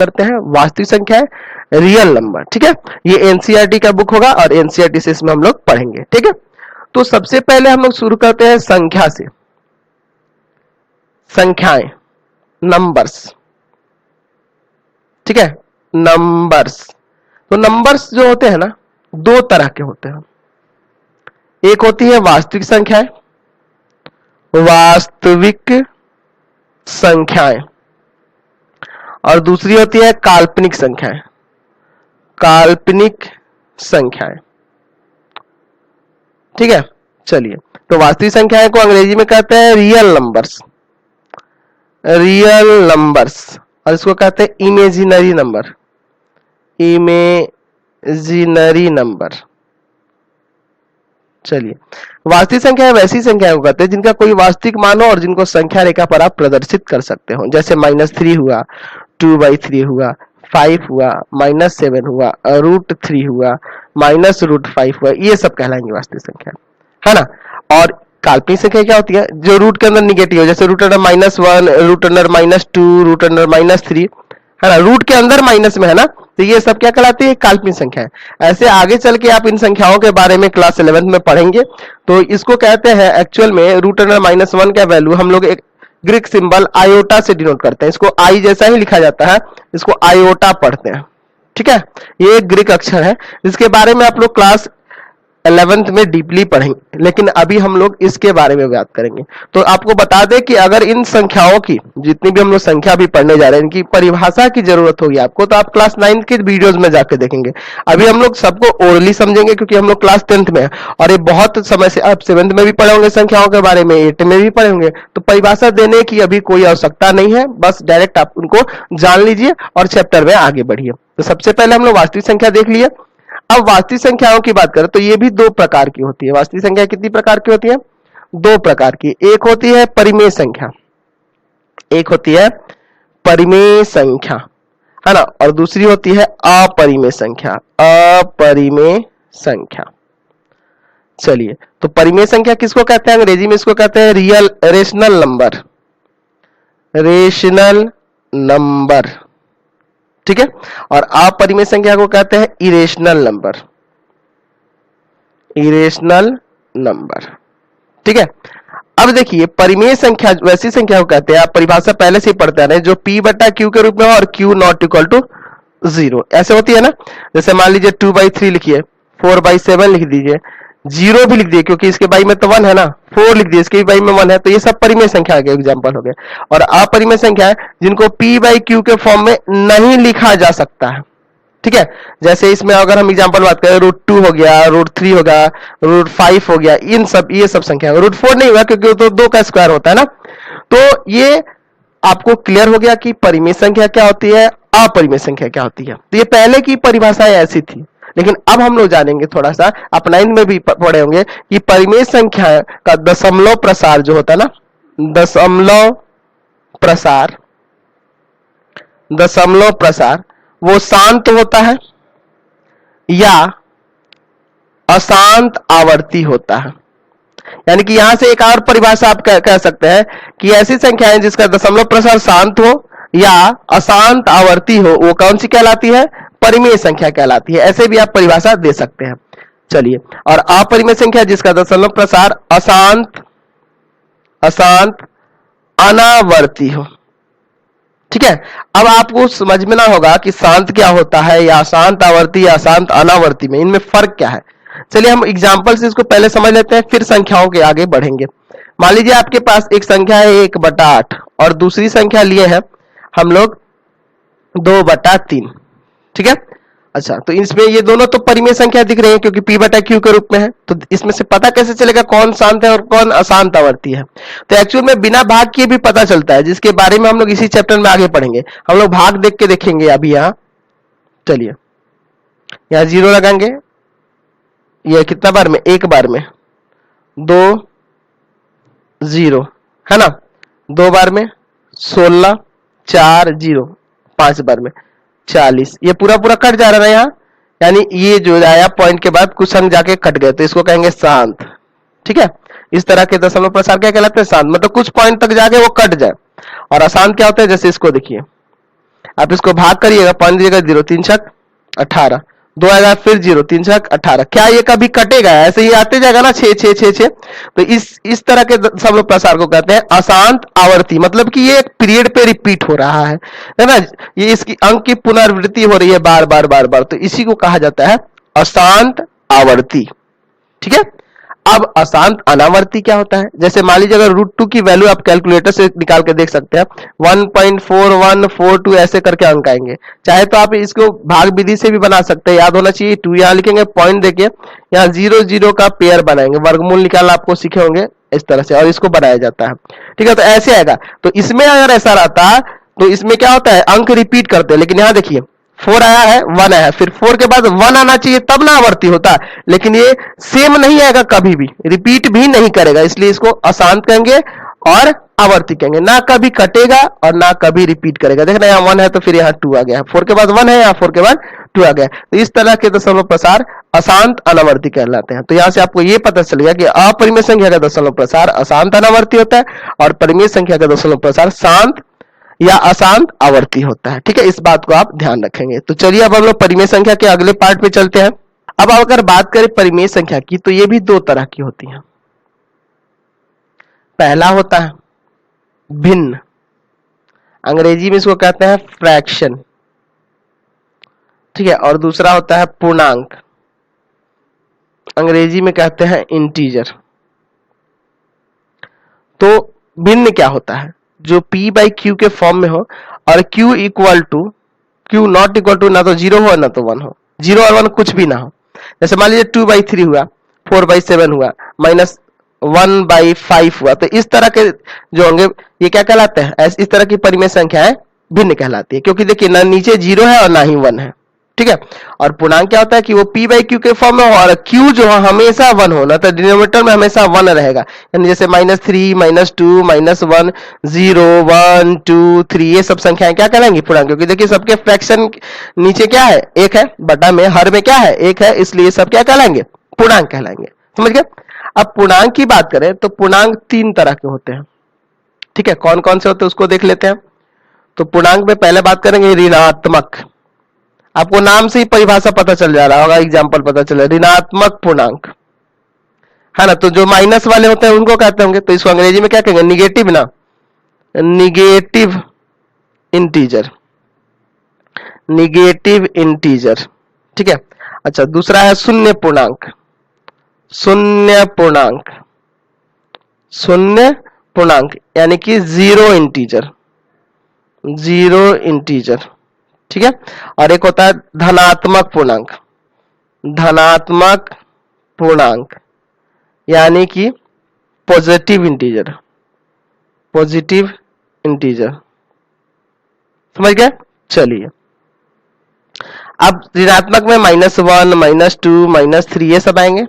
करते हैं, वास्तविक संख्या है रियल नंबर। ठीक है, ये एनसीईआरटी का बुक होगा और एनसीईआरटी से इसमें हम लोग पढ़ेंगे। ठीक है, तो सबसे पहले हम लोग शुरू करते हैं संख्या से। संख्याएं, नंबर्स। ठीक है, नंबर्स। तो नंबर्स जो होते हैं ना, दो तरह के होते हैं। एक होती है वास्तविक संख्याएं, वास्तविक संख्याएं, और दूसरी होती है काल्पनिक संख्याएं, काल्पनिक संख्याएं। ठीक है, चलिए, तो वास्तविक संख्याएं को अंग्रेजी में कहते हैं रियल नंबर्स, रियल नंबर्स, और इसको कहते हैं इमेजिनरी नंबर, इमेजिनरी नंबर। चलिए, वास्तविक संख्या वैसी संख्या को कहते हैं जिनका कोई वास्तविक मान हो और जिनको संख्या रेखा पर आप प्रदर्शित कर सकते हो, जैसे -3 हुआ, 2/3 हुआ, 5 हुआ, -7 हुआ, √3 हुआ, -√5 हुआ, ये सब कहलाएंगे वास्तविक संख्या, है ना। और काल्पनिक संख्या क्या होती है, जो रूट के अंदर निगेटिव हो, जैसे √1, √2, √3, है ना, रूट के अंदर माइनस में है ना, तो ये सब क्या कहलाती है, काल्पनिक संख्या है। ऐसे आगे चल के आप इन संख्याओं के बारे में क्लास 11 में पढ़ेंगे। तो इसको कहते हैं एक्चुअल में √1 का वैल्यू हम लोग एक ग्रीक सिंबल आयोटा से डिनोट करते हैं, इसको आई जैसा ही लिखा जाता है, इसको आयोटा पढ़ते हैं। ठीक है, ये एक ग्रीक अक्षर है, जिसके बारे में आप लोग क्लास 11th में डीपली पढ़ेंगे, लेकिन अभी हम लोग इसके बारे में बात करेंगे। तो आपको बता दें कि अगर इन संख्याओं की, जितनी भी हम लोग संख्या भी पढ़ने जा रहे हैं, इनकी परिभाषा की जरूरत होगी आपको, तो आप क्लास 9 के वीडियोस में जाके देखेंगे। अभी हम लोग सबको ओरली समझेंगे क्योंकि हम लोग क्लास 10th में है, और ये बहुत समय से आप 7th में भी पढ़े होंगे संख्याओं के बारे में, 8th में भी पढ़े होंगे, तो परिभाषा देने की अभी कोई आवश्यकता नहीं है, बस डायरेक्ट आप उनको जान लीजिए और चैप्टर में आगे बढ़िए। तो सबसे पहले हम लोग वास्तविक संख्या देख लिए। अब वास्तविक संख्याओं की बात करें तो ये भी दो प्रकार की होती है। वास्तविक संख्या कितनी प्रकार की होती है, दो प्रकार की। एक होती है परिमेय संख्या, एक होती है परिमेय संख्या, है ना, और दूसरी होती है अपरिमेय संख्या, अपरिमेय संख्या। चलिए, तो परिमेय संख्या किसको कहते हैं, अंग्रेजी में इसको कहते हैं रेशनल नंबर, रेशनल नंबर। ठीक है, और अपरिमेय संख्या को कहते हैं इरेशनल नंबर, इरेशनल नंबर। ठीक है, अब देखिए परिमेय संख्या वैसी संख्या को कहते हैं, आप परिभाषा पहले से ही पढ़ते आ रहे हैं, जो p/q के रूप में हो और q ≠ 0 ऐसे होती है ना। जैसे मान लीजिए 2/3 लिखिए, 4/7 लिख दीजिए, 0 भी लिख दिए क्योंकि इसके बाई में तो 1 है ना, 4 लिख दिए, इसके बाई में 1 है, तो ये सब परिमेय संख्या के एग्जांपल हो गए। और अपरिमेय संख्या है जिनको p/q के फॉर्म में नहीं लिखा जा सकता है। ठीक है, जैसे इसमें अगर हम एग्जांपल बात करें, √2 हो गया, √3 हो गया, √5 हो गया, इन सब ये सब संख्या, √4 नहीं हुआ क्योंकि तो 2 का स्क्वायर होता है ना। तो ये आपको क्लियर हो गया कि परिमेय संख्या क्या होती है, अपरिमेय संख्या क्या होती है। तो ये पहले की परिभाषाएं ऐसी थी, लेकिन अब हम लोग जानेंगे थोड़ा सा, आप 9 में भी पढ़े होंगे कि परिमेय संख्या का दशमलव प्रसार जो होता है ना, दशमलव प्रसार, दशमलव प्रसार वो शांत होता है या अशांत आवर्ती होता है। यानी कि यहां से एक और परिभाषा आप कह सकते हैं कि ऐसी संख्या है जिसका दशमलव प्रसार शांत हो या अशांत आवर्ती हो, वो कौन सी कहलाती है, परिमेय संख्या कहलाती है। ऐसे भी आप परिभाषा दे सकते हैं। चलिए, और अपरिमेय संख्या जिसका दशमलव प्रसार अशांत, अशांत अनावर्ती हो। ठीक है, अब आपको समझ में ना होगा कि शांत क्या होता है या अशांत आवर्ती या अशांत अनावर्ती में इनमें फर्क क्या है। चलिए हम एग्जांपल से इसको पहले समझ लेते हैं, फिर संख्याओं के आगे बढ़ेंगे। मान लीजिए आपके पास एक संख्या है 1/8 और दूसरी संख्या लिए हैं हम लोग 2/3। ठीक है, अच्छा, तो इसमें ये दोनों तो परिमेय संख्या दिख रही है क्योंकि p/q के रूप में है, तो इसमें से पता कैसे चलेगा कौन शांत है और कौन अशांत आवर्ती है। तो एक्चुअल में बिना भाग किए भी पता चलता है, जिसके बारे में हम लोग इसी चैप्टर में आगे पढ़ेंगे। हम लोग भाग देख के देखेंगे अभी यहाँ। चलिए, यहाँ 0 लगाएंगे, ये कितना बार में, एक बार में 2 0 है ना, 2 बार में 16, 4 0, 5 बार में 40, ये पूरा पूरा कट जा रहा है यहाँ, यानी ये जो आया पॉइंट के बाद कुछ अंक जाके कट गए, तो इसको कहेंगे शांत। ठीक है, इस तरह के दशमलव प्रसार क्या कहलाते हैं, शांत, मतलब कुछ पॉइंट तक जाके वो कट जाए। और अशांत क्या होता है, जैसे इसको देखिए, आप इसको भाग करिएगा, 5 दीजिएगा 0, 3 छक 18, 2 आएगा फिर 0, 3 छक 18। क्या ये कभी कटेगा? ऐसे ही आते जाएगा ना 6 6 6 6। तो इस तरह के दशमलव प्रसार को कहते हैं अशांत आवर्ती, मतलब कि ये एक पीरियड पे रिपीट हो रहा है ना, ये इसकी अंक की पुनरावृत्ति हो रही है बार बार बार बार, तो इसी को कहा जाता है अशांत आवर्ती। ठीक है। अब अशांत अनावर्ती क्या होता है? जैसे मान लीजिए अगर √2 की वैल्यू आप कैलकुलेटर से निकाल के देख सकते हैं, 1.4142 ऐसे करके अंक आएंगे। चाहे तो आप इसको भाग विधि से भी बना सकते हैं, याद होना चाहिए। 2 यहाँ लिखेंगे, पॉइंट देके यहाँ 0 0 का पेयर बनाएंगे, वर्गमूल निकालना आपको सीखे होंगे इस तरह से, और इसको बनाया जाता है। ठीक है, तो ऐसे आएगा। तो इसमें अगर ऐसा रहता तो इसमें क्या होता है, अंक रिपीट करते हैं, लेकिन यहाँ देखिए 4 आया है, 1 आया है, फिर 4 के बाद 1 आना चाहिए तब ना आवर्ती होता, लेकिन ये सेम नहीं आएगा, कभी भी रिपीट भी नहीं करेगा, इसलिए इसको अशांत कहेंगे और आवर्ती कहेंगे। ना कभी कटेगा और ना कभी रिपीट करेगा। देखना यहाँ 1 है तो फिर यहाँ 2 आ गया, 4 के बाद 1 है, यहाँ 4 के बाद 2 आ गया। तो इस तरह के दशमलव प्रसार अशांत अनावर्ती कहलाते हैं। तो यहाँ से आपको ये पता चल गया कि अपरिमेय संख्या का दशमलव प्रसार अशांत अनावर्ती होता है और परिमेय संख्या का दशमलव प्रसार शांत या अशांत आवर्ती होता है। ठीक है, इस बात को आप ध्यान रखेंगे। तो चलिए अब हम लोग परिमेय संख्या के अगले पार्ट पे चलते हैं। अब अगर बात करें परिमेय संख्या की, तो ये भी 2 तरह की होती हैं। पहला होता है भिन्न, अंग्रेजी में इसको कहते हैं फ्रैक्शन। ठीक है, और दूसरा होता है पूर्णांक, अंग्रेजी में कहते हैं इंटीजर। तो भिन्न क्या होता है? जो p/q के फॉर्म में हो और q नॉट इक्वल टू ना तो 0 हो ना तो 1 हो, 0 और 1 कुछ भी ना हो। जैसे मान लीजिए 2/3 हुआ, 4/7 हुआ, -1/5 हुआ। तो इस तरह के जो होंगे ये क्या कहलाते हैं? इस तरह की परिमेय संख्याएं भिन्न कहलाती है, क्योंकि देखिए ना नीचे 0 है और ना ही 1 है। ठीक है, और पूर्णांक क्या होता है कि वो p/q के फॉर्म में हो और q जो है हमेशा 1 हो, ना तो डिनोमिनेटर में हमेशा 1 रहेगा। यानी जैसे -3, -2, -1, 0, 1, 2, 3 ये सब संख्याएं क्या कहलाएंगी? पूर्णांक। क्योंकि देखिए सबके फ्रैक्शन नीचे क्या है? 1 है, बटा में हर में क्या है? 1 है, इसलिए सब क्या कहलाएंगे? पूर्णांक कहलाएंगे। समझ गए? अब पूर्णांक की बात करें तो पूर्णांक 3 तरह के होते हैं। ठीक है, कौन कौन से होते हैं उसको देख लेते हैं। तो पूर्णांक में पहले बात करेंगे ऋणात्मक। आपको नाम से ही परिभाषा पता चल जा रहा होगा, एग्जाम्पल पता चल रहा है, ऋणात्मक पूर्णांक है ना। तो जो माइनस वाले होते हैं उनको कहते होंगे, तो इसको अंग्रेजी में क्या कहेंगे? निगेटिव ना, निगेटिव इंटीजर, निगेटिव इंटीजर। ठीक है, अच्छा दूसरा है शून्य पूर्णांक, शून्य पूर्णांक, शून्य पूर्णांक यानी कि 0 इंटीजर, 0 इंटीजर। ठीक है, और एक होता है धनात्मक पूर्णांक, धनात्मक पूर्णांक यानी कि पॉजिटिव इंटीजर, पॉजिटिव इंटीजर। समझ गए? चलिए अब ऋणात्मक में -1, -2, -3 ये सब आएंगे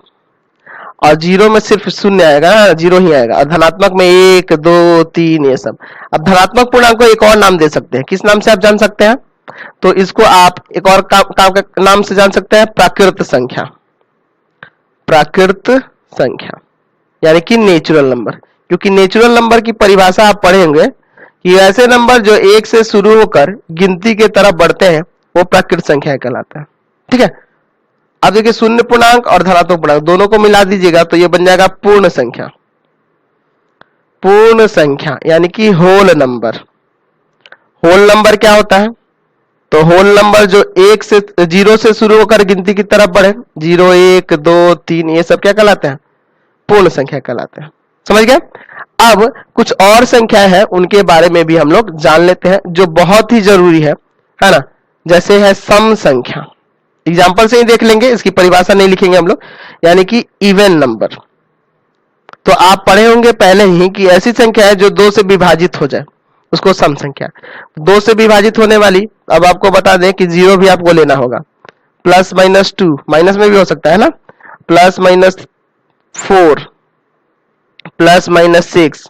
और 0 में सिर्फ शून्य आएगा, 0 ही आएगा। और धनात्मक में 1, 2, 3 ये सब। अब धनात्मक पूर्णांक को एक और नाम दे सकते हैं, किस नाम से आप जान सकते हैं? तो इसको आप एक और काम के नाम से जान सकते हैं, प्राकृत संख्या, प्राकृत संख्या यानी कि नेचुरल नंबर। क्योंकि नेचुरल नंबर की परिभाषा आप पढ़ेंगे कि ऐसे नंबर जो 1 से शुरू होकर गिनती के तरफ बढ़ते हैं वो प्राकृत संख्या कहलाता है। ठीक है, अब देखिए शून्य पूर्णांक और धनात्मक पूर्णांक दोनों को मिला दीजिएगा तो ये बन जाएगा पूर्ण संख्या, पूर्ण संख्या यानी कि होल नंबर। होल नंबर क्या होता है? तो होल नंबर जो 0 से शुरू होकर गिनती की तरफ बढ़े, 0, 1, 2, 3 ये सब क्या कहलाते हैं? पूर्ण संख्या कहलाते हैं। समझ गए? अब कुछ और संख्या है उनके बारे में भी हम लोग जान लेते हैं जो बहुत ही जरूरी है ना। जैसे है सम संख्या, एग्जाम्पल से ही देख लेंगे, इसकी परिभाषा नहीं लिखेंगे हम लोग, यानी कि इवन नंबर। तो आप पढ़े होंगे पहले ही कि ऐसी संख्या है जो 2 से विभाजित हो जाए उसको सम संख्या। 2 से विभाजित होने वाली, अब आपको बता दें कि 0 भी आपको लेना होगा, +-2 माइनस में भी हो सकता है ना, +-4 +-6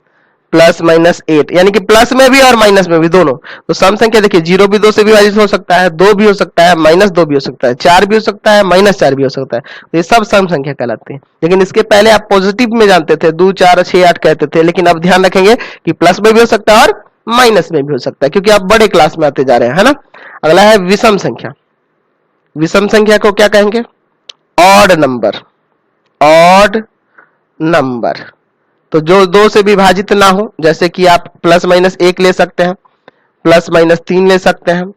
+-8 यानी कि प्लस में भी और माइनस में भी दोनों। तो सम संख्या देखिए 0 भी 2 से विभाजित हो सकता है, 2 भी हो सकता है, -2 भी हो सकता है, 4 भी हो सकता है, -4 भी हो सकता है। तो ये सब सम संख्या कहलाते हैं। लेकिन इसके पहले आप पॉजिटिव में जानते थे, 2, 4, 6, 8 कहते थे, लेकिन अब ध्यान रखेंगे कि प्लस में भी हो सकता है और माइनस में भी हो सकता है, क्योंकि आप बड़े क्लास में आते जा रहे हैं, है ना। अगला है विषम संख्या। विषम संख्या को क्या कहेंगे? Odd number. Odd number. तो जो दो से विभाजित ना हो, जैसे कि आप प्लस माइनस एक ले सकते हैं, प्लस माइनस तीन ले सकते हैं,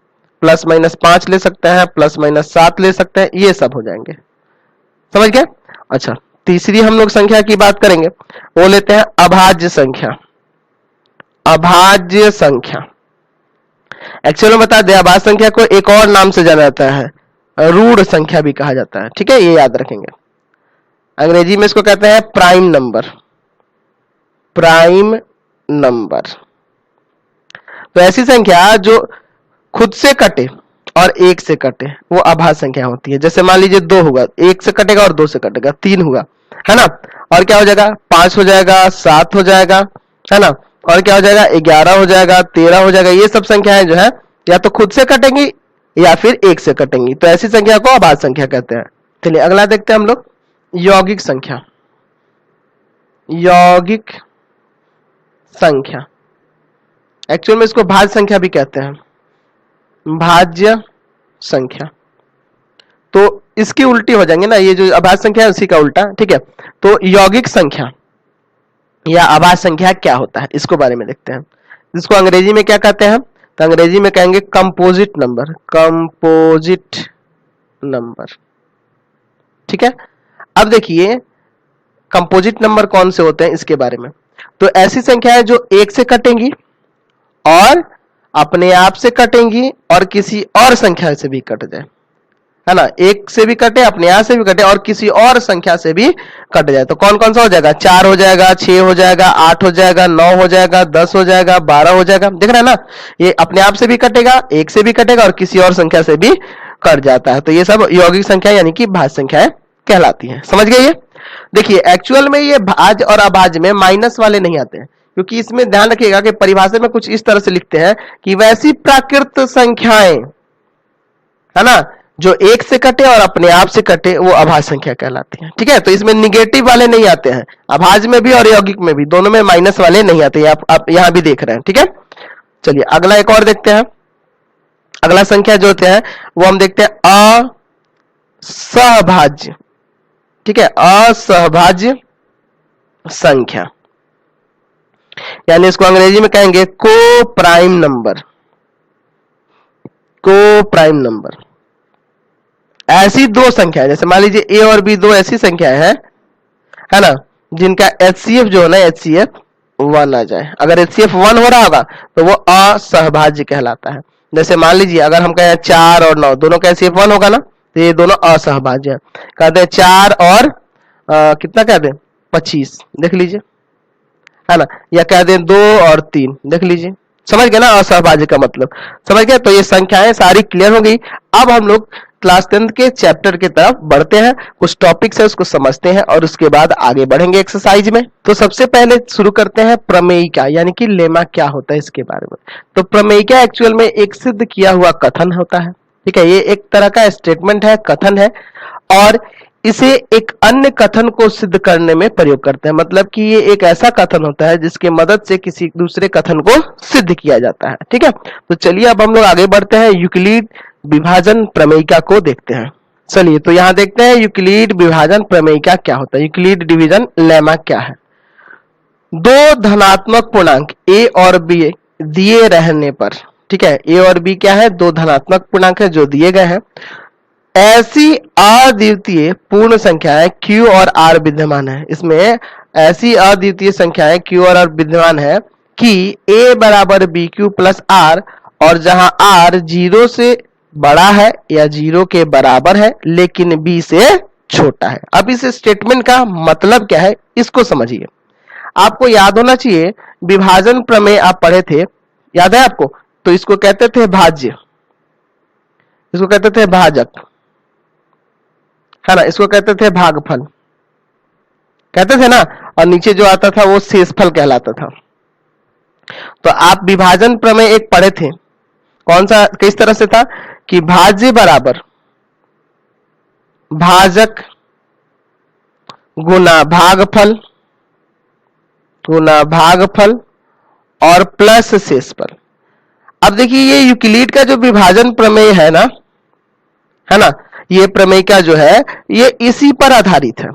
प्लस माइनस पांच ले सकते हैं, प्लस माइनस सात ले सकते हैं, ये सब हो जाएंगे। समझ गए? अच्छा, तीसरी हम लोग संख्या की बात करेंगे, वो लेते हैं अभाज्य संख्या। अभाज्य संख्या, एक्चुअल में बता दें, अभाज्य संख्या को एक और नाम से जाना जाता है, रूढ़ संख्या भी कहा जाता है। ठीक है, ये याद रखेंगे। अंग्रेजी में इसको कहते हैं प्राइम नंबर। Prime number. तो ऐसी संख्या जो खुद से कटे और एक से कटे, वो अभाज्य संख्या होती है। जैसे मान लीजिए 2 होगा, एक से कटेगा और 2 से कटेगा, 3 होगा, है ना। और क्या हो जाएगा? 5 हो जाएगा, 7 हो जाएगा, है ना। और क्या हो जाएगा? 11 हो जाएगा, 13 हो जाएगा। ये सब संख्याएं जो है या तो खुद से कटेंगी या फिर एक से कटेंगी, तो ऐसी संख्या को अभाज्य संख्या कहते हैं। चलिए अगला देखते हैं हम लोग, यौगिक संख्या। यौगिक संख्या, एक्चुअल में इसको भाज्य संख्या भी कहते हैं, भाज्य संख्या। तो इसकी उल्टी हो जाएंगे ना, ये जो अभाज्य संख्या है उसी का उल्टा। ठीक है, तो यौगिक संख्या या अभाज्य संख्या क्या होता है, इसको बारे में देखते हैं। इसको अंग्रेजी में क्या कहते हैं? तो अंग्रेजी में कहेंगे कंपोजिट नंबर। Composite number. ठीक है, अब देखिए कंपोजिट नंबर कौन से होते हैं इसके बारे में। तो ऐसी संख्या है जो एक से कटेंगी और अपने आप से कटेंगी और किसी और संख्या से भी कट जाए, है ना। एक से भी कटे, अपने आप से भी कटे और किसी और संख्या से भी कट जाए। तो कौन कौन सा हो जाएगा? 4 हो जाएगा, 6 हो जाएगा, 8 हो जाएगा, 9 हो जाएगा, 10 हो जाएगा, 12 हो जाएगा। देख रहे हैं ना, ये अपने आप से भी कटेगा, एक से भी कटेगा और किसी और संख्या से भी कट जाता है। तो ये सब यौगिक संख्या यानी कि भाज्य संख्याएं कहलाती है। समझ गए? ये देखिए, एक्चुअल में ये भाज्य और अभाज्य में माइनस वाले नहीं आते हैं, क्योंकि इसमें ध्यान रखिएगा कि परिभाषा में कुछ इस तरह से लिखते हैं कि वैसी प्राकृत संख्याएं, है ना, जो एक से कटे और अपने आप से कटे, वो अभाज्य संख्या कहलाती है। ठीक है, तो इसमें निगेटिव वाले नहीं आते हैं, अभाज्य में भी और यौगिक में भी, दोनों में माइनस वाले नहीं आते हैं। आप यहां भी देख रहे हैं। ठीक है, चलिए अगला एक और देखते हैं। अगला संख्या जो होते हैं वो हम देखते हैं असहभाज्य। ठीक है, असहभाज्य संख्या, यानी इसको अंग्रेजी में कहेंगे को प्राइम नंबर। को प्राइम नंबर। ऐसी दो संख्या, जैसे मान लीजिए ए और बी दो ऐसी संख्याएं हैं, है ना, जिनका HCF जो है ना, HCF 1 आ जाए। अगर HCF 1 हो रहा होगा तो वो असहभाज्य कहलाता है। जैसे मान लीजिए अगर हम कहें 4 और 9 दोनों का HCF 1 होगा ना, तो ये दोनों असहभाज्य है। कहते हैं 4 और कितना कहते हैं 25, देख लीजिए, है ना। या कह दें 2 और 3, देख लीजिए। समझ गए ना असहभाज्य का मतलब? समझ गए? तो ये संख्याएं सारी क्लियर हो गई। अब हम लोग क्लास 10 के चैप्टर की तरफ बढ़ते हैं, कुछ टॉपिक्स है उसको समझते हैं और उसके बाद आगे बढ़ेंगे एक्सरसाइज में। तो सबसे पहले शुरू करते हैं प्रमेयिका, यानी कि लेमा क्या होता है इसके बारे में। तो प्रमेयिका एक्चुअल में एक सिद्ध किया हुआ कथन होता है। ठीक है, ये एक तरह का स्टेटमेंट है, कथन है, और इसे एक अन्य कथन को सिद्ध करने में प्रयोग करते हैं। मतलब कि ये एक ऐसा कथन होता है जिसके मदद से किसी दूसरे कथन को सिद्ध किया जाता है। ठीक है, तो चलिए अब हम लोग आगे बढ़ते हैं, यूक्लिड विभाजन प्रमेयिका को देखते हैं। चलिए तो यहां देखते हैं यूक्लिड विभाजन प्रमेयिका क्या होता है, यूक्लिड डिवीजन लेमा क्या है। दो धनात्मक पूर्णांक ए और बी दिए रहने पर, ठीक है, ए और बी क्या है? दो धनात्मक पूर्णांक है जो दिए गए हैं। ऐसी अद्वितीय पूर्ण संख्याएं Q और R विद्यमान है। इसमें ऐसी अद्वितीय संख्याएं Q और R विद्यमान है कि A बराबर BQ प्लस R, और जहां R 0 से बड़ा है या 0 के बराबर है लेकिन B से छोटा है। अब इस स्टेटमेंट का मतलब क्या है इसको समझिए। आपको याद होना चाहिए, विभाजन प्रमेय आप पढ़े थे, याद है आपको? तो इसको कहते थे भाज्य, इसको कहते थे भाजक, है ना, इसको कहते थे भागफल, कहते थे ना, और नीचे जो आता था वो शेषफल कहलाता था। तो आप विभाजन प्रमेय एक पढ़े थे, कौन सा, किस तरह से था कि भाज्य बराबर भाजक गुना भागफल और प्लस शेषफल। अब देखिए ये यूक्लिड का जो विभाजन प्रमेय है ना, ये प्रमेय का जो है ये इसी पर आधारित है।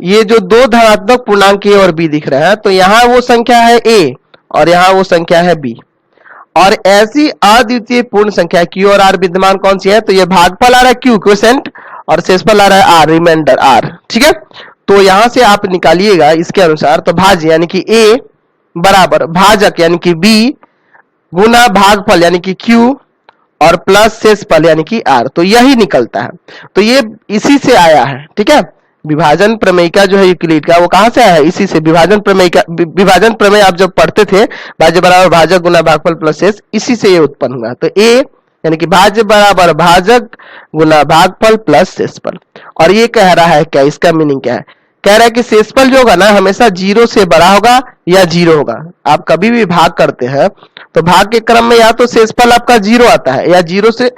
ये जो दो धनात्मक पूर्णांक ए और बी दिख रहा है, तो यहां वो संख्या है ए और यहां वो संख्या है बी, और ऐसी अद्वितीय पूर्ण संख्या क्यू और आर विद्यमान कौन सी है? तो ये भागफल आ रहा है क्यू क्वोशेंट और शेषफल आ रहा है आर, रिमाइंडर आर। ठीक है, तो यहां से आप निकालिएगा इसके अनुसार, तो भाज्य यानी कि ए बराबर भाजक यानी कि बी गुना भागफल यानी कि क्यू और प्लस शेषफल यानी कि आर, तो यही निकलता है। तो ये इसी से आया है। ठीक है, विभाजन प्रमेय का जो है यूक्लिड का, वो कहां से आया है? इसी से। विभाजन प्रमेय का, विभाजन प्रमेय आप जब पढ़ते थे, भाज्य बराबर भाजक गुना भागफल प्लस शेष, इसी से ये उत्पन्न हुआ। तो ए यानी कि भाज्य बराबर भाजक गुना भागफल प्लस शेषफल। और ये कह रहा है क्या, इसका मीनिंग क्या है? कह रहा है कि शेषफल जो होगा ना हमेशा जीरो से बड़ा होगा या जीरो होगा। आप कभी भी भाग करते हैं तो भाग के क्रम में या तो शेषफल आपका जीरो आता है या जीरो से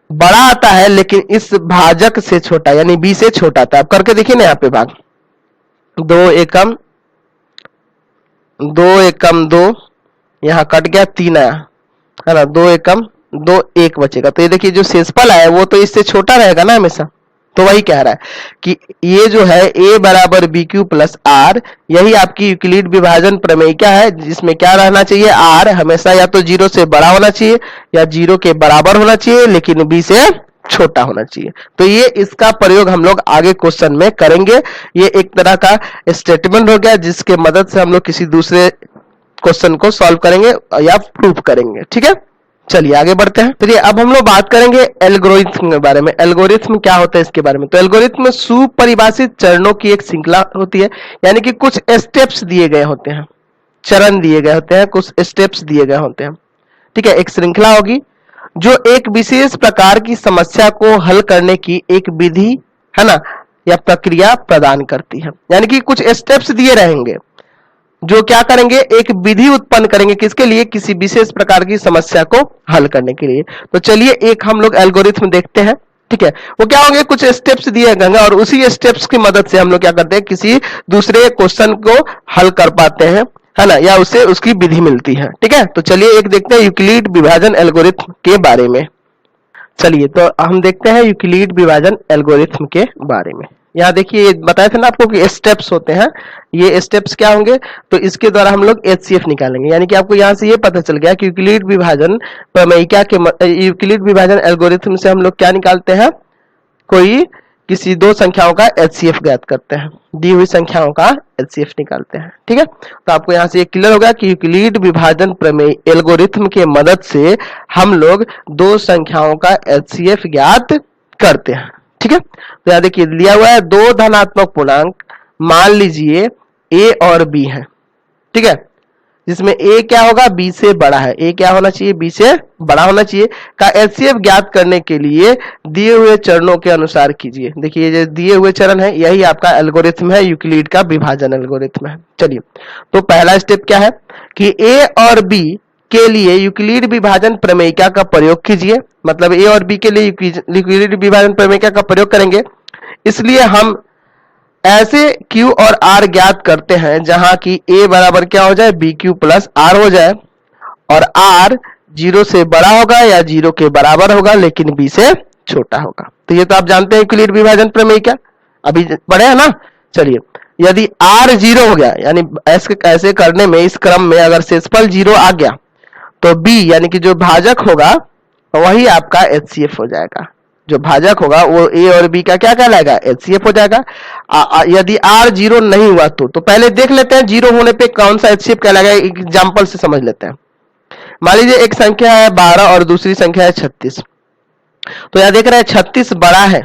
बड़ा आता है, लेकिन इस भाजक से छोटा यानी बी से छोटा आता है। आप करके देखिए ना, यहाँ पे भाग 2 एकम 2, यहाँ कट गया 3 आया है ना, 2 एकम 2 1 बचेगा। तो ये देखिए जो शेषफल आया वो तो इससे छोटा रहेगा ना हमेशा। तो वही कह रहा है कि ये जो है a बराबर बी क्यू प्लस आर, यही आपकी यूक्लिड विभाजन प्रमेय क्या है, जिसमें क्या रहना चाहिए? आर हमेशा या तो जीरो से बड़ा होना चाहिए या जीरो के बराबर होना चाहिए, लेकिन बी से छोटा होना चाहिए। तो ये इसका प्रयोग हम लोग आगे क्वेश्चन में करेंगे। ये एक तरह का स्टेटमेंट हो गया जिसके मदद से हम लोग किसी दूसरे क्वेश्चन को सॉल्व करेंगे या प्रूफ करेंगे। ठीक है, चलिए आगे बढ़ते हैं। चलिए अब हम लोग बात करेंगे एल्गोरिथम के बारे में। एल्गोरिथम क्या होता है इसके बारे में। तो एल्गोरिथम में सुपरिभाषित चरणों की एक श्रृंखला होती है, यानी कि कुछ स्टेप्स दिए गए होते हैं, चरण दिए गए होते हैं, कुछ स्टेप्स दिए गए होते हैं। ठीक है, एक श्रृंखला होगी जो एक विशेष प्रकार की समस्या को हल करने की एक विधि है ना या प्रक्रिया प्रदान करती है। यानी कि कुछ स्टेप्स दिए रहेंगे जो क्या करेंगे, एक विधि उत्पन्न करेंगे, किसके लिए? किसी विशेष प्रकार की समस्या को हल करने के लिए। तो चलिए एक हम लोग एल्गोरिथम देखते हैं। ठीक है, वो क्या होंगे, कुछ स्टेप्स दिए गए और उसी स्टेप्स की मदद से हम लोग क्या करते हैं, किसी दूसरे क्वेश्चन को हल कर पाते हैं, है ना, या उसे उसकी विधि मिलती है। ठीक है, तो चलिए एक देखते हैं यूक्लिड विभाजन एल्गोरिथम के बारे में। चलिए तो हम देखते हैं यूक्लिड विभाजन एल्गोरिथम के बारे में। यहाँ देखिए बताया था ना आपको कि स्टेप्स होते हैं, ये स्टेप्स क्या होंगे, तो इसके द्वारा हम लोग एचसीएफ निकालेंगे। यानी कि आपको यहाँ से ये पता चल गया कि यूक्लिड विभाजन प्रमेयिका के यूक्लिड विभाजन एल्गोरिथम से हम लोग क्या निकालते हैं, कोई किसी दो संख्याओं का एचसीएफ ज्ञात करते हैं, दी हुई संख्याओं का एचसीएफ निकालते हैं। ठीक है, तो आपको यहाँ से ये क्लियर हो गया कि यूक्लिड विभाजन प्रमेय एल्गोरिथम के मदद से हम लोग दो संख्याओं का एचसीएफ ज्ञात करते हैं। ठीक है, तो यहाँ देखिए दिया हुआ है दो धनात्मक पूर्णांक, मान लीजिए a और b है। ठीक है, जिसमें a क्या होगा, b से बड़ा है, a क्या होना चाहिए, b से बड़ा होना चाहिए, का एचसीएफ ज्ञात करने के लिए दिए हुए चरणों के अनुसार कीजिए। देखिए ये दिए हुए चरण है, यही आपका एल्गोरिथम है, यूक्लिड का विभाजन एल्गोरिथम है। चलिए तो पहला स्टेप क्या है कि a और b के लिए यूक्लिड विभाजन प्रमेयिका का प्रयोग कीजिए। मतलब a और b के लिए यूक्लिड विभाजन प्रमेयिका का प्रयोग करेंगे, इसलिए हम ऐसे q और r ज्ञात करते हैं जहां की a बराबर क्या हो जाए, बी क्यू प्लस आर हो जाए, और r जीरो से बड़ा होगा या जीरो के बराबर होगा लेकिन b से छोटा होगा। तो ये तो आप जानते हैं यूक्लिड विभाजन प्रमेयिका, अभी पढ़े है ना। चलिए यदि r जीरो हो गया, यानी ऐसे करने में इस क्रम में अगर शेषफल जीरो आ गया तो b यानी कि जो भाजक होगा वही आपका एचसीएफ हो जाएगा। जो भाजक होगा वो a और b का क्या कहलाएगा, एचसीएफ हो जाएगा। यदि r जीरो नहीं हुआ तो पहले देख लेते हैं जीरो होने पे कौन सा एचसीएफ कहलाएगा, एग्जांपल से समझ लेते हैं। मान लीजिए एक संख्या है 12 और दूसरी संख्या है 36। तो यहां देख रहे हैं 36 बड़ा है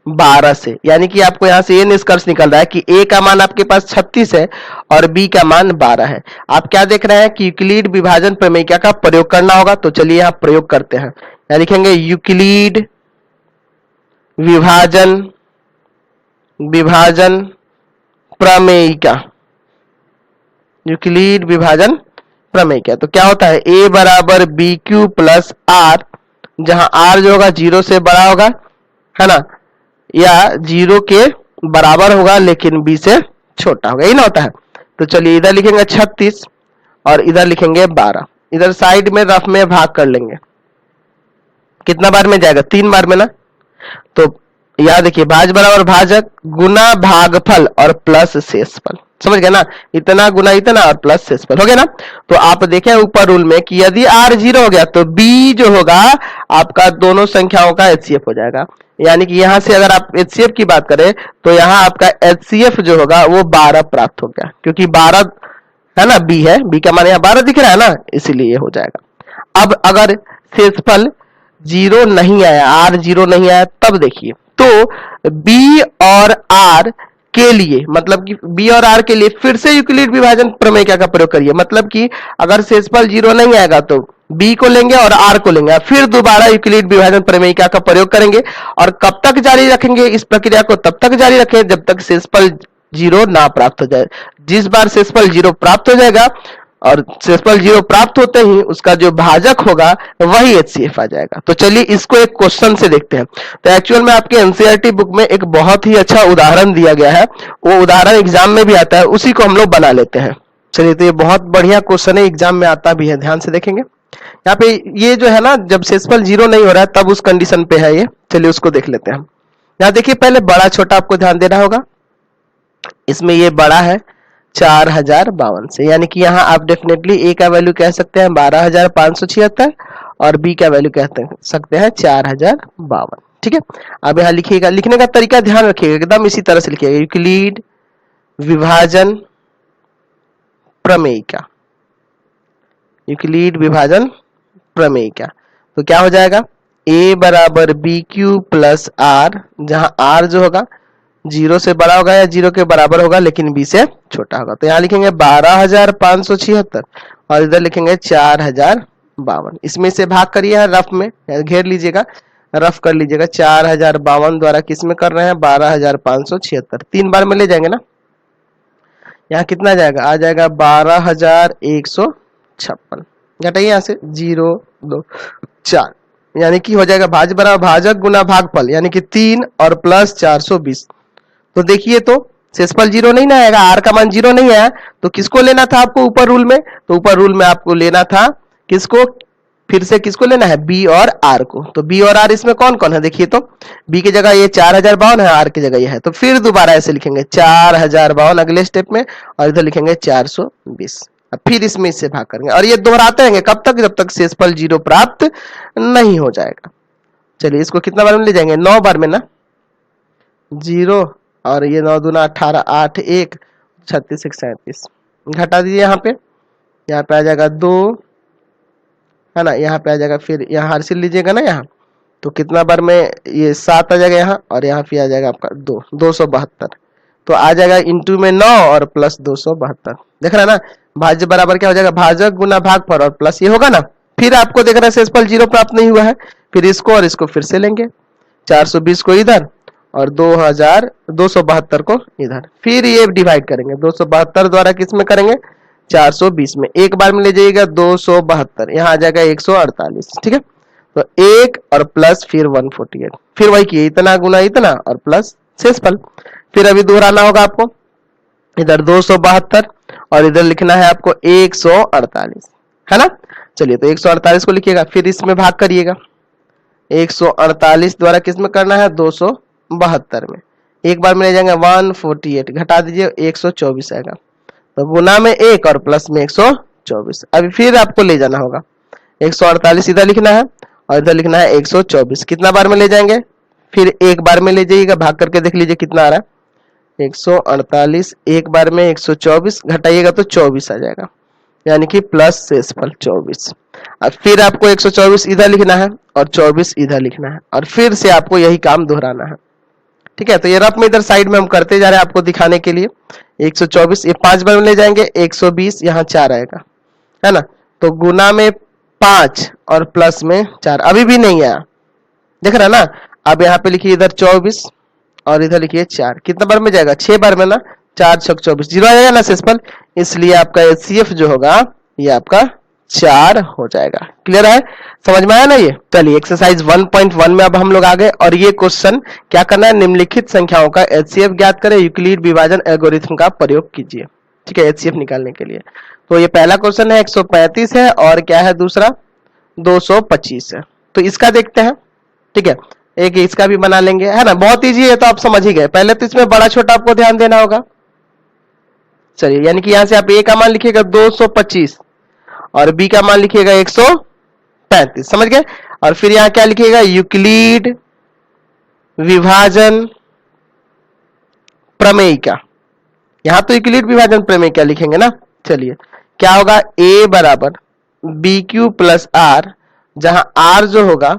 12 से, यानी कि आपको यहां से ये निष्कर्ष निकल रहा है कि a का मान आपके पास 36 है और b का मान 12 है। आप क्या देख रहे हैं कि यूक्लिड विभाजन प्रमेयिका का प्रयोग करना होगा। तो चलिए यहां प्रयोग करते हैं, यहां लिखेंगे यूक्लिड विभाजन प्रमेयिका, यूक्लिड विभाजन प्रमेयिका। तो क्या होता है, a बराबर बी क्यू प्लस आर, जहां r जो होगा जीरो से बड़ा होगा, है ना, या जीरो के बराबर होगा लेकिन b से छोटा होगा, यही ना होता है। तो चलिए इधर लिखेंगे 36 और इधर लिखेंगे 12। इधर साइड में रफ में भाग कर लेंगे, कितना बार में जाएगा, 3 बार में ना। तो याद देखिए, भाज बराबर भाजक गुना भागफल और प्लस शेषफल, समझ गए ना, इतना गुना इतना और प्लस शेषफल हो गया ना। तो आप देखें ऊपर रूल में कि यदि r 0 हो गया तो b जो होगा आपका दोनों संख्याओं का HCF हो जाएगा। यानी कि यहां से अगर आप HCF की बात करें तो यहां आपका HCF जो होगा वो 12 प्राप्त हो गया, क्योंकि 12 है ना, b है, b का मान यहाँ 12 दिख रहा है ना, इसीलिए ये हो जाएगा। अब अगर शेषफल 0 नहीं आया, r 0 नहीं आया, तब देखिए तो b और r के लिए, मतलब कि b और r के लिए फिर से यूक्लिड विभाजन प्रमेय का प्रयोग करिए। मतलब कि अगर शेषफल 0 नहीं आएगा तो b को लेंगे और r को लेंगे, फिर दोबारा यूक्लिड विभाजन प्रमेय का प्रयोग करेंगे। और कब तक जारी रखेंगे इस प्रक्रिया को, तब तक जारी रखें जब तक शेषफल 0 ना प्राप्त हो जाए। जिस बार शेषफल 0 प्राप्त हो जाएगा और शेषफल 0 प्राप्त होते ही उसका जो भाजक होगा वही HCF आ जाएगा। तो चलिए इसको एक क्वेश्चन से देखते हैं। तो एक्चुअल में आपके एनसीईआरटी बुक में एक बहुत ही अच्छा उदाहरण दिया गया है, वो उदाहरण एग्जाम में भी आता है, उसी को हम लोग बना लेते हैं। चलिए, तो ये बहुत बढ़िया क्वेश्चन है, एग्जाम में आता भी है, ध्यान से देखेंगे। यहाँ पे ये जो है ना, जब शेषफल 0 नहीं हो रहा है तब उस कंडीशन पे है ये। चलिए उसको देख लेते हैं हम। यहाँ देखिए, पहले बड़ा छोटा आपको ध्यान देना होगा। इसमें ये बड़ा है 4052 से, यानी कि यहाँ आप डेफिनेटली ए का वैल्यू कह सकते हैं 12576 और बी का वैल्यू कह सकते हैं 4052। ठीक है, अब यहाँ लिखिएगा, लिखने का तरीका ध्यान रखिएगा, एकदम इसी तरह से लिखिएगा, यूक्लिड विभाजन प्रमेय का, यूक्लिड विभाजन प्रमेय का। तो क्या हो जाएगा, a बराबर बी क्यू प्लस आर, जहां r जो होगा 0 से बड़ा होगा या 0 के बराबर होगा लेकिन b से छोटा होगा। तो यहाँ लिखेंगे 12576 और इधर लिखेंगे 4052। इसमें से भाग करिए रफ में, घेर लीजिएगा, रफ कर लीजिएगा। 4052 द्वारा किस में कर रहे हैं, 12576, 3 बार में ले जाएंगे ना। यहाँ कितना जाएगा, आ जाएगा 12156। घटाइए यहाँ से 0 2 4, यानी कि हो जाएगा भाज बराबर भाजक गुना भागफल, यानी कि 3 और प्लस 420। तो देखिए, तो शेषफल 0 नहीं ना आएगा, r का मान 0 नहीं आया, तो किसको लेना था आपको ऊपर रूल में, तो ऊपर रूल में आपको लेना था किसको, फिर से किसको लेना है, b और r को। तो b और r इसमें कौन कौन है, देखिए तो b की जगह ये 4052 है, r की जगह ये है, तो फिर दोबारा ऐसे लिखेंगे 4052 अगले स्टेप में, और इधर लिखेंगे 420। अब फिर इसमें इससे भाग करेंगे और ये दोहराते रहेंगे कब तक, जब तक शेषफल 0 प्राप्त नहीं हो जाएगा। चलिए इसको कितना बार में ले जाएंगे, 9 बार में ना, 0 और ये 9 दूना 18, 8 1 36 1 37, घटा दीजिए यहाँ पे आ जाएगा 2, है ना, यहाँ पे आ जाएगा, फिर यहाँ हासिल लीजिएगा ना यहाँ, तो कितना बार में ये 7 आ जाएगा यहाँ, और यहाँ फिर आ जाएगा आपका 272। तो आ जाएगा इंटू में 9 और प्लस 272, देख रहा है ना। भाज्य बराबर क्या हो जाएगा, भाजक गुना भागफल और प्लस ये होगा ना। फिर आपको देख रहा है शेषफल 0 प्राप्त नहीं हुआ है, फिर इसको और इसको फिर से लेंगे, 420 को इधर और 272 को इधर, फिर ये डिवाइड करेंगे 272 द्वारा किस में करेंगे, 420 में। एक बार में ले जाइएगा 272, यहाँ आ जाएगा 148। ठीक है, तो 1 और प्लस फिर 148, फिर वही किए, इतना गुना इतना और प्लस शेषफल। फिर अभी दोहराना होगा आपको, इधर 272 और इधर लिखना है आपको 148, है ना। चलिए तो 148 को लिखिएगा, फिर इसमें भाग करिएगा, 148 द्वारा किस में करना है, 272 में। एक बार में ले जाएंगे 148, घटा दीजिए 124 आएगा, तो गुना में 1 और प्लस में 124। अभी फिर आपको ले जाना होगा, 148 इधर लिखना है और इधर लिखना है 124। कितना बार में ले जाएंगे, फिर एक बार में ले जाइएगा, भाग करके देख लीजिए कितना आ रहा है, 148 एक बार में 124, घटाइएगा तो 24 आ जाएगा, यानी कि प्लस शेषफल 24। अब फिर आपको 124 इधर लिखना है और 24 इधर लिखना है, और फिर से आपको यही काम दोहराना है। ठीक है, तो ये रफ में इधर साइड में हम करते जा रहे हैं आपको दिखाने के लिए। 124 ये 5 बार में ले जाएंगे, 120 यहाँ 4 आएगा, है ना। तो गुना में 5 और प्लस में 4, अभी भी नहीं आया, देख रहा ना। अब यहाँ पे लिखिए इधर 24 और इधर लिखिए 4, कितना बार में जाएगा, 6 बार में ना, 4 6 24, 0 आ जाएगा ना शेषफल, इसलिए आपका HCF जो होगा ये आपका 4 हो जाएगा। क्लियर है, समझ में आया ना ये। चलिए एक्सरसाइज 1.1 में अब हम लोग आ गए, और ये क्वेश्चन क्या करना है, निम्नलिखित संख्याओं का HCF ज्ञात करें, यूक्लिड विभाजन एल्गोरिथम का प्रयोग कीजिए। ठीक है, HCF निकालने के लिए। तो ये पहला क्वेश्चन है 135 है, और क्या है दूसरा 225 है। तो इसका देखते हैं, ठीक है, एक इसका भी बना लेंगे, है ना, बहुत इजी है, तो आप समझ ही गए। पहले तो इसमें बड़ा छोटा आपको ध्यान देना होगा। चलिए, यानी कि यहां से आप ए का मान लिखिएगा 225 और बी का मान लिखिएगा 135, समझ गए। और फिर यहां क्या लिखिएगा, यूक्लिड विभाजन प्रमेयिका। यहां तो यूक्लिड विभाजन प्रमेयिका लिखेंगे ना। चलिए, क्या होगा, ए बराबर बी क्यू प्लस आर, जहां आर जो होगा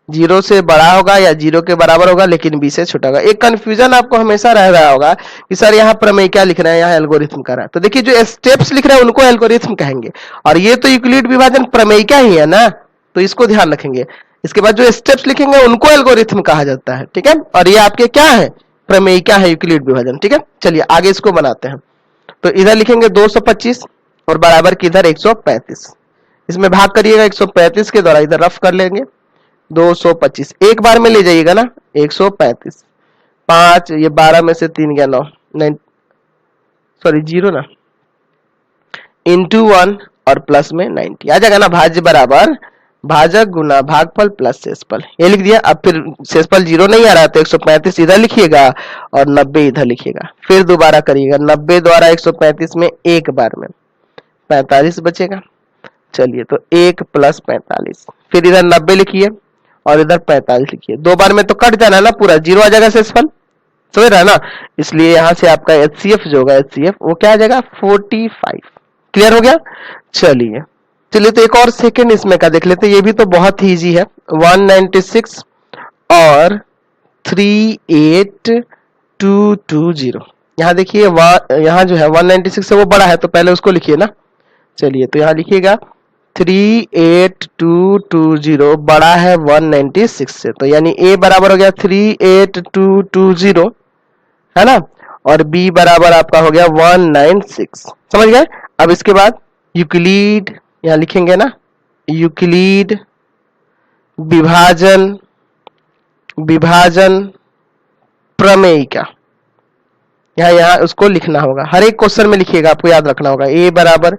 0 से बड़ा होगा या 0 के बराबर होगा, लेकिन बी से छोटा होगा। एक कंफ्यूजन आपको हमेशा रह रहा होगा कि सर यहाँ प्रमेयिका लिख रहे हैं, यहाँ एल्गोरिथम कर रहा है। तो देखिए, जो स्टेप्स लिख रहे हैं उनको एल्गोरिथम कहेंगे, और ये तो यूक्लिड विभाजन प्रमेयिका ही है ना, तो इसको ध्यान रखेंगे। इसके बाद जो स्टेप्स लिखेंगे उनको एल्गोरिथम कहा जाता है, ठीक है। और ये आपके क्या है, प्रमेयिका है, यूक्लिड विभाजन, ठीक है। चलिए आगे इसको बनाते हैं। तो इधर लिखेंगे 225 और बराबर की इधर 135। इसमें भाग करिएगा 135 के द्वारा, इधर रफ कर लेंगे 225, एक बार में ले जाइएगा ना 135, 5 ये 12 में से 3 गया 9, सॉरी 0 ना, इंटू 1 और प्लस में 90 आ जाएगा ना। भाज्य बराबर भाजक गुना भागफल प्लस शेषफल, ये लिख दिया। अब फिर शेषफल 0 नहीं आ रहा तो 135 इधर लिखिएगा और 90 इधर लिखिएगा। फिर दोबारा करिएगा, 90 द्वारा 135 में एक बार में 45 बचेगा। चलिए, तो 1 प्लस 45, फिर इधर 90 लिखिए और इधर 45 लिखिए। दो बार में तो कट जाना है ना, पूरा 0 आ जाएगा शेषफल, समझ रहा है ना। इसलिए यहां से आपका HCF जो होगा, HCF वो क्या आ जाएगा 45। क्लियर हो गया। चलिए तो एक और सेकंड इसमें का देख लेते हैं, ये भी तो बहुत ही इजी है। 196 और 38220, यहाँ देखिए यहाँ जो है 196 से वो बड़ा है, तो पहले उसको लिखिए ना। चलिए, तो यहाँ लिखिएगा 38220 बड़ा है 196 से, तो यानी A बराबर हो गया 38220, है ना, और B बराबर आपका हो गया 196, समझ गए। अब इसके बाद यूक्लिड यहाँ लिखेंगे ना, यूक्लिड विभाजन प्रमेयिका, यहाँ उसको लिखना होगा। हर एक क्वेश्चन में लिखिएगा, आपको याद रखना होगा। ए बराबर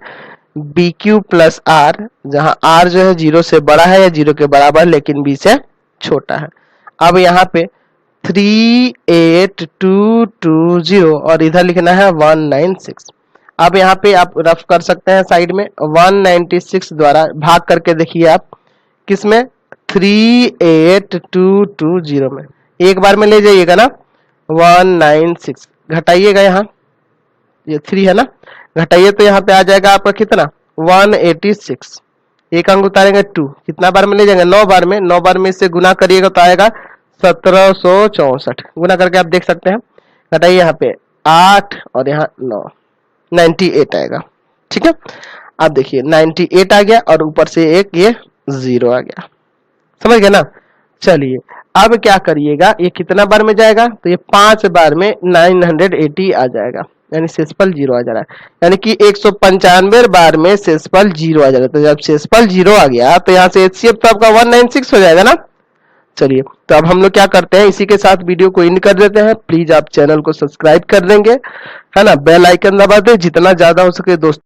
बी क्यू प्लस आर, जहां आर जो है 0 से बड़ा है या 0 के बराबर लेकिन बी से छोटा है। अब यहाँ पे 38220 और इधर लिखना है 196। अब यहाँ पे आप रफ कर सकते हैं साइड में, 196 द्वारा भाग करके देखिए आप किसमें, 38220 में, एक बार में ले जाइएगा ना 196, घटाइएगा यहाँ, ये 3 है ना, घटाइए तो यहाँ पे आ जाएगा आपका कितना 186, एक अंक उतारेंगे 2, कितना बार में ले जाएंगे 9 बार में, 9 बार में इससे गुना करिएगा तो आएगा 1764, गुना करके आप देख सकते हैं। घटाइए यहाँ पे 8 और यहाँ 9, 98 आएगा, ठीक है। अब देखिए 98 आ गया और ऊपर से एक ये 0 आ गया, समझ गए ना। चलिए, अब क्या करिएगा, ये कितना बार में जाएगा, तो ये 5 बार में 980 आ जाएगा, यानी शेषफल 0 आ जा रहा है, यानी कि 195 बार में शेषफल 0 आ जाएगा। तो जब शेषफल 0 आ गया तो यहाँ से HCF तो आपका 196 हो जाएगा ना। चलिए, तो अब हम लोग क्या करते हैं, इसी के साथ वीडियो को एंड कर देते हैं। प्लीज आप चैनल को सब्सक्राइब कर देंगे, है ना, बेल आइकन दबा दें, जितना ज्यादा हो सके दोस्तों